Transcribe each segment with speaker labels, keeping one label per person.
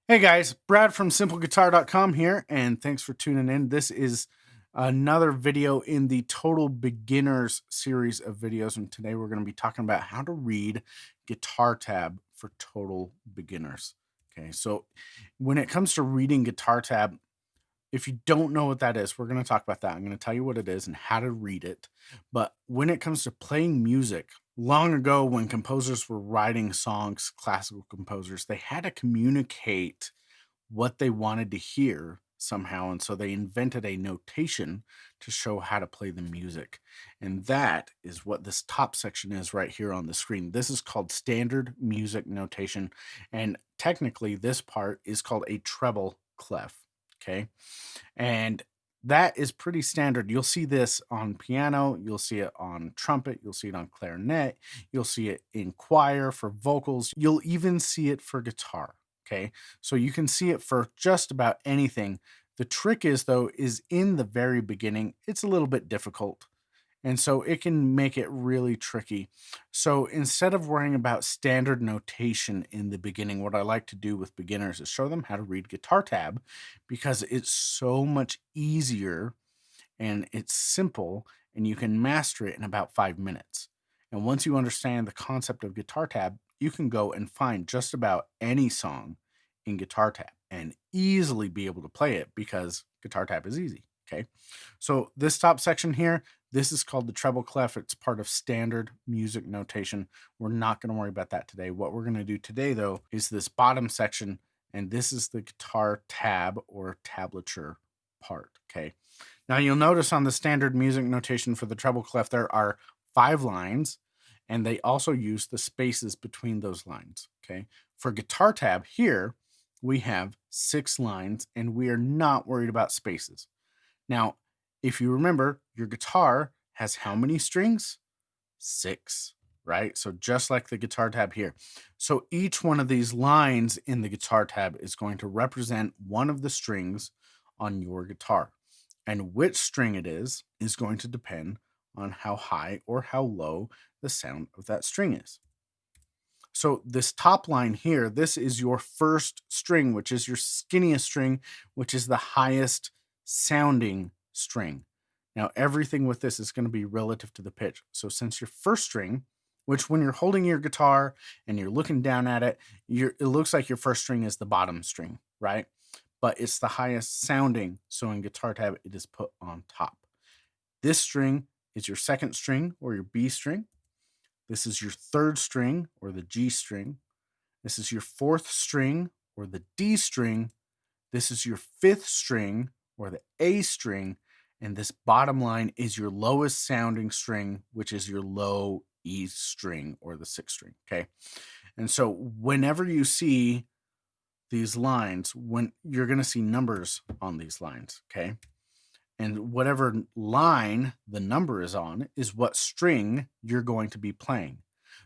Speaker 1: Hey guys, Brad from simpleguitar.com here, and thanks for tuning in. This is another video in the Total Beginners series of videos, and today we're going to be talking about how to read guitar tab for total beginners. Okay, so when it comes to reading guitar tab, if you don't know what that is, we're going to talk about that. I'm going to tell you what it is and how to read it. But when it comes to playing music, long ago when composers were writing songs, classical composers, they had to communicate what they wanted to hear somehow. And so they invented a notation to show how to play the music. And that is what this top section is right here on the screen. This is called standard music notation. And technically, this part is called a treble clef. Okay. And that is pretty standard. You'll see this on piano, you'll see it on trumpet, you'll see it on clarinet, you'll see it in choir for vocals, you'll even see it for guitar. Okay, so you can see it for just about anything. The trick is, though, is in the very beginning, it's a little bit difficult. And so it can make it really tricky. So instead of worrying about standard notation in the beginning, what I like to do with beginners is show them how to read guitar tab because it's so much easier and it's simple and you can master it in about 5 minutes. And once you understand the concept of guitar tab, you can go and find just about any song in guitar tab and easily be able to play it because guitar tab is easy. Okay. So this top section here, this is called the treble clef. It's part of standard music notation. We're not going to worry about that today. What we're going to do today, though, is this bottom section, and this is the guitar tab or tablature part. Okay. Now you'll notice on the standard music notation for the treble clef, there are 5 lines, and they also use the spaces between those lines. Okay. For guitar tab here, we have 6 lines, and we are not worried about spaces. Now, if you remember, your guitar has how many strings? 6, right? So just like the guitar tab here. So each one of these lines in the guitar tab is going to represent one of the strings on your guitar. And which string it is going to depend on how high or how low the sound of that string is. So this top line here, this is your first string, which is your skinniest string, which is the highest sounding string. Now, everything with this is going to be relative to the pitch. So since your first string, which when you're holding your guitar and you're looking down at it, it looks like your first string is the bottom string, right? But it's the highest sounding. So in guitar tab, it is put on top. This string is your second string or your B string. This is your third string or the G string. This is your fourth string or the D string. This is your fifth string or the A string. And this bottom line is your lowest sounding string, which is your low E string or the sixth string. Okay. And so whenever you see these lines, when you're going to see numbers on these lines. Okay. And whatever line the number is on is what string you're going to be playing.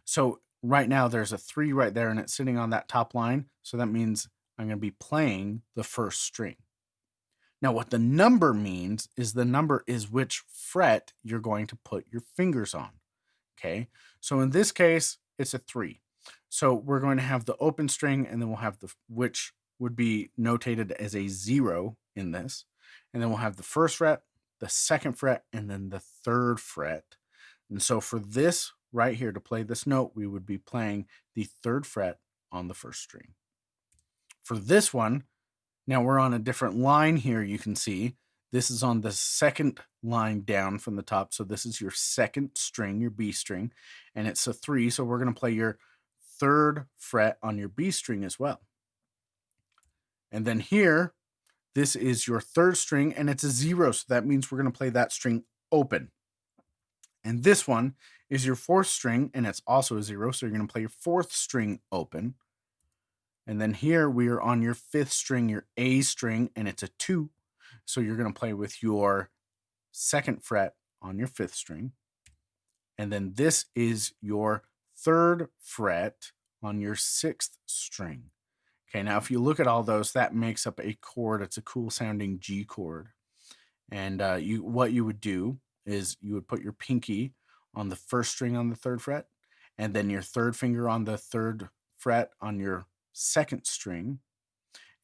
Speaker 1: So right now there's a 3 right there and it's sitting on that top line. So that means I'm going to be playing the first string. Now what the number means is the number is which fret you're going to put your fingers on. Okay. So in this case, it's a 3. So we're going to have the open string and then we'll have the which would be notated as a 0 in this. And then we'll have the first fret, the second fret, and then the third fret. And so for this right here, to play this note, we would be playing the third fret on the first string. For this one, now we're on a different line here, you can see. This is on the second line down from the top. So this is your second string, your B string, and it's a 3. So we're going to play your third fret on your B string as well. And then here, this is your third string and it's a 0. So that means we're going to play that string open. And this one is your fourth string and it's also a 0. So you're going to play your fourth string open. And then here we are on your fifth string, your A string, and it's a 2. So you're going to play with your second fret on your fifth string. And then this is your third fret on your sixth string. Okay, now if you look at all those, that makes up a chord. It's a cool sounding G chord. And what you would do is you would put your pinky on the first string on the third fret, and then your third finger on the third fret on your second string,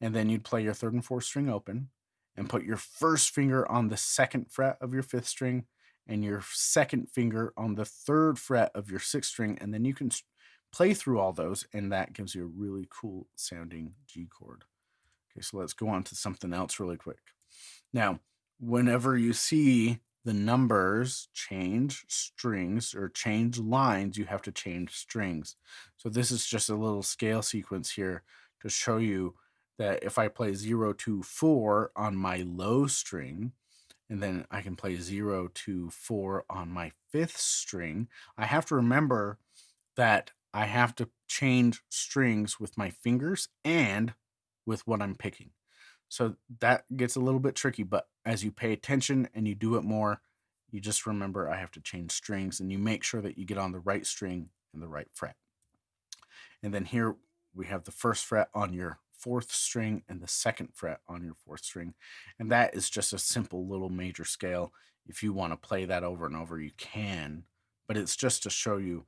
Speaker 1: and then you'd play your third and fourth string open and put your first finger on the second fret of your fifth string and your second finger on the third fret of your sixth string, and then you can play through all those, and that gives you a really cool sounding G chord. Okay, so let's go on to something else really quick. Now, whenever you see the numbers change strings or change lines, you have to change strings. So this is just a little scale sequence here to show you that if I play 0 to 4 on my low string, and then I can play 0 to 4 on my fifth string, I have to remember that I have to change strings with my fingers and with what I'm picking. So that gets a little bit tricky, but as you pay attention and you do it more, you just remember I have to change strings, and you make sure that you get on the right string and the right fret. And then here we have the first fret on your fourth string and the second fret on your fourth string. And that is just a simple little major scale. If you want to play that over and over, you can, but it's just to show you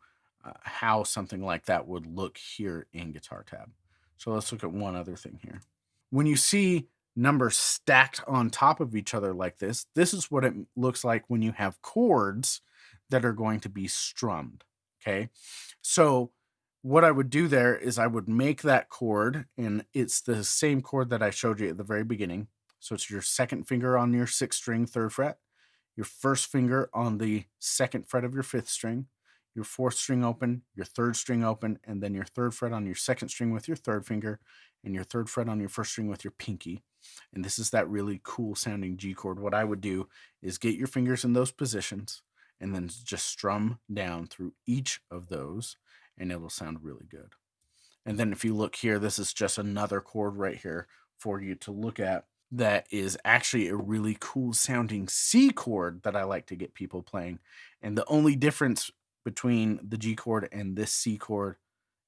Speaker 1: how something like that would look here in Guitar Tab. So let's look at one other thing here. When you see numbers stacked on top of each other like this is what it looks like when you have chords that are going to be strummed. Okay. So what I would do there is I would make that chord, and it's the same chord that I showed you at the very beginning. So it's your second finger on your sixth string, third fret, your first finger on the second fret of your fifth string, your fourth string open, your third string open, and then your third fret on your second string with your third finger, and your third fret on your first string with your pinky. And this is that really cool sounding G chord. What I would do is get your fingers in those positions and then just strum down through each of those, and it'll sound really good. And then if you look here, this is just another chord right here for you to look at that is actually a really cool sounding C chord that I like to get people playing. And the only difference between the G chord and this C chord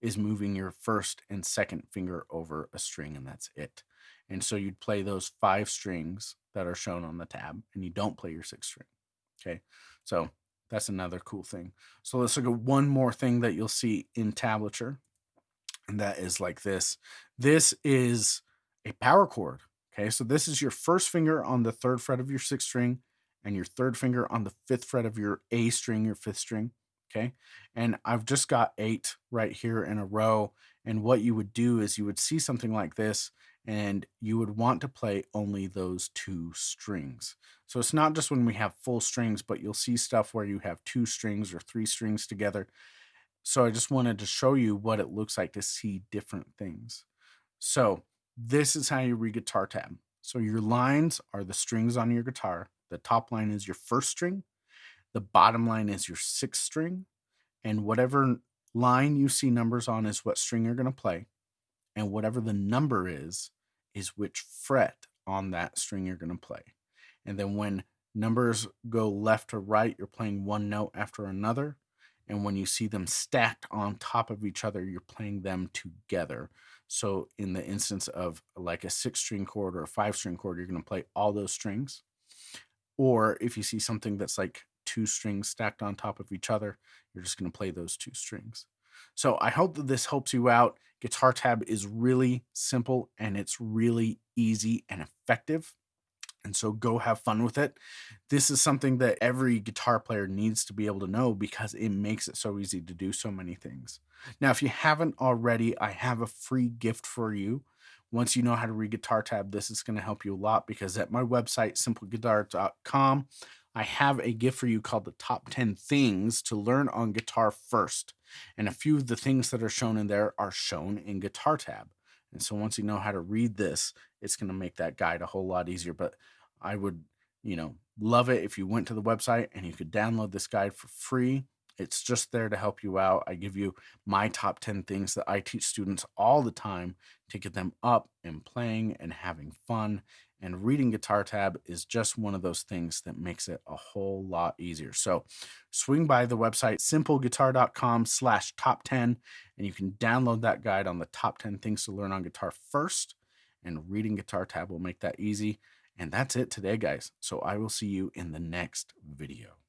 Speaker 1: is moving your first and second finger over a string, and that's it. And so you'd play those 5 strings that are shown on the tab, and you don't play your 6th string. Okay, so that's another cool thing. So let's look at one more thing that you'll see in tablature, and that is like this. This is a power chord. Okay, so this is your first finger on the third fret of your sixth string and your third finger on the fifth fret of your A string, your fifth string. Okay, and I've just got 8 right here in a row. And what you would do is you would see something like this, and you would want to play only those 2 strings. So it's not just when we have full strings, but you'll see stuff where you have 2 strings or 3 strings together. So I just wanted to show you what it looks like to see different things. So this is how you read guitar tab. So your lines are the strings on your guitar. The top line is your first string. The bottom line is your sixth string. And whatever line you see numbers on is what string you're going to play. And whatever the number is which fret on that string you're going to play. And then when numbers go left to right, you're playing one note after another. And when you see them stacked on top of each other, you're playing them together. So in the instance of like a 6-string chord or a 5-string chord, you're going to play all those strings. Or if you see something that's like 2 strings stacked on top of each other, you're just going to play those 2 strings. So I hope that this helps you out. Guitar tab is really simple, and it's really easy and effective. And so go have fun with it. This is something that every guitar player needs to be able to know because it makes it so easy to do so many things. Now, if you haven't already, I have a free gift for you. Once you know how to read guitar tab, this is going to help you a lot because at my website, simpleguitar.com, I have a gift for you called the top 10 things to learn on guitar first. And a few of the things that are shown in there are shown in guitar tab. And so once you know how to read this, it's going to make that guide a whole lot easier. But I would, love it if you went to the website and you could download this guide for free. It's just there to help you out. I give you my top 10 things that I teach students all the time to get them up and playing and having fun. And reading guitar tab is just one of those things that makes it a whole lot easier. So swing by the website, simpleguitar.com/top10, and you can download that guide on the top 10 things to learn on guitar first. And reading guitar tab will make that easy. And that's it today, guys. So I will see you in the next video.